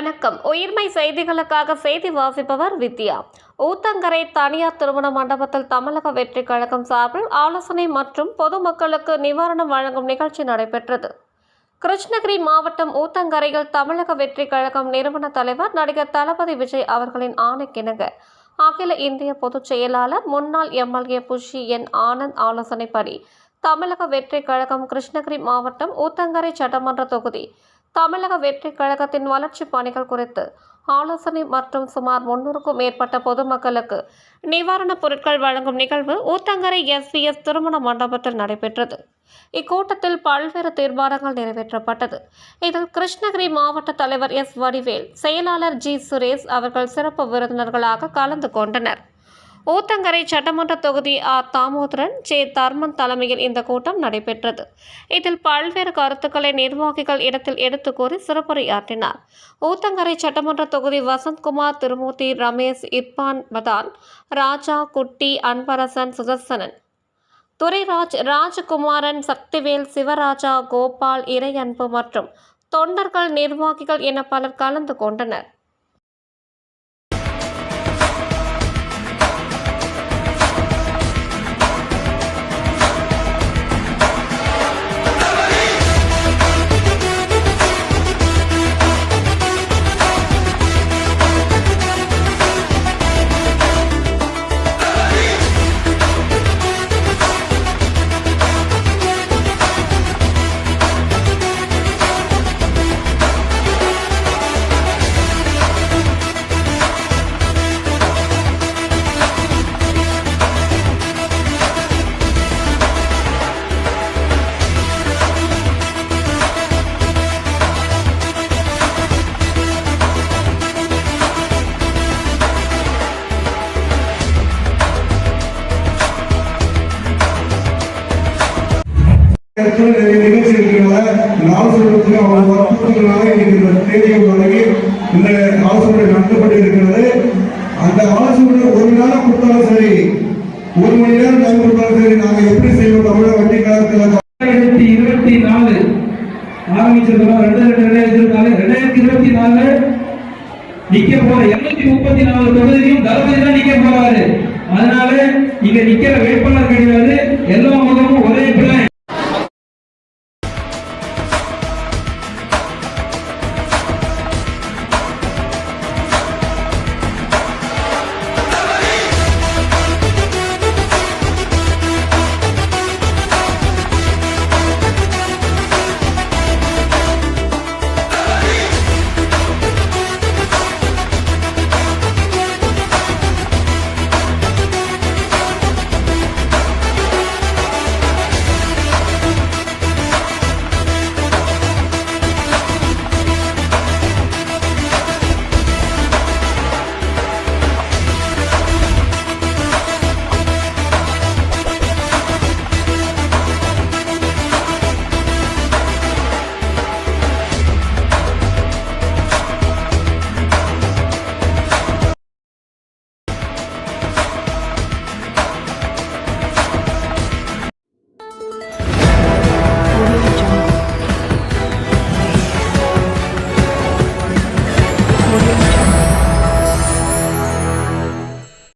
வணக்கம். உயிர்மை செய்திகளுக்காக செய்தி வாசிப்பவர் வித்யா. ஊத்தங்கரை தனியார் திருமண மண்டபத்தில் தமிழக வெற்றி கழகம் சார்பில் ஆலோசனை மற்றும் பொதுமக்களுக்கு நிவாரணம் வழங்கும் நிகழ்ச்சி நடைபெற்றது. கிருஷ்ணகிரி மாவட்டம் ஊத்தங்கரையில் தமிழக வெற்றி கழகம் நிறுவன தலைவர் நடிகர் தளபதி விஜய் அவர்களின் ஆணைக்கிணங்க அகில இந்திய பொதுச் செயலாளர் முன்னாள் எம்எல்ஏ புஷி என் ஆனந்த் ஆலோசனைப்படி தமிழக வெற்றி கழகம் கிருஷ்ணகிரி மாவட்டம் ஊத்தங்கரை சட்டமன்ற தொகுதி தமிழக வெற்றி கழகத்தின் வளர்ச்சி பணிகள் குறித்து ஆலோசனை மற்றும் சுமார் 300க்கும் மேற்பட்ட பொதுமக்களுக்கு நிவாரணப் பொருட்கள் வழங்கும் நிகழ்வு ஊத்தங்கரை எஸ்பிஎஸ் திருமண மண்டபத்தில் நடைபெற்றது. இக்கூட்டத்தில் பல்வேறு தீர்மானங்கள் நிறைவேற்றப்பட்டது. இதில் கிருஷ்ணகிரி மாவட்ட தலைவர் எஸ் வடிவேல், செயலாளர் ஜி சுரேஷ் அவர்கள் சிறப்பு விருந்தினர்களாக கலந்து கொண்டனர். ஊத்தங்கரை சட்டமன்ற தொகுதி தாமோதரன் ஜே தர்மன் தலைமையில் இந்த கூட்டம் நடைபெற்றது. இதில் பல்வேறு கருத்துக்களை நிர்வாகிகள் இடத்தில் எடுத்து கூறி சிறப்புரையாற்றினார். ஊத்தங்கரை சட்டமன்ற தொகுதி வசந்த்குமார், திருமூர்த்தி, ரமேஷ், இர்பான் மதான், ராஜா, குட்டி, அன்பரசன், சுதர்சனன், துரைராஜ், ராஜகுமாரன், சக்திவேல், சிவராஜா, கோபால், இறையன்பு மற்றும் தொண்டர்கள், நிர்வாகிகள் என பலர் கலந்து கொண்டனர். நிகழ்ச்சி இருக்கிறதால ஆலோசனை அவங்க வற்புறுத்தல்னால இந்த தேதியை வழங்கி இந்த ஆலோசனை நடத்தப்பட்டு இருக்கிறது. அந்த ஆலோசனை ஒரு நாள் கொடுத்தாலும் சரி, 1 மணி நேரம் டைம் கொடுத்தாலும் சரி, நாங்கள் எப்படி செய்வோம் தமிழக வெற்றி கழகத்தில் 2024 ஆரம்பிச்சிருக்கிறோம். 2024 நிக்க போற 234 தொகுதியும் தளபதி தான் நிக்க போறாரு. அதனால இங்க நிக்கிற வேட்பாளர் கிடையாது, எல்லா முகமும் ஒரே பிள்ளை.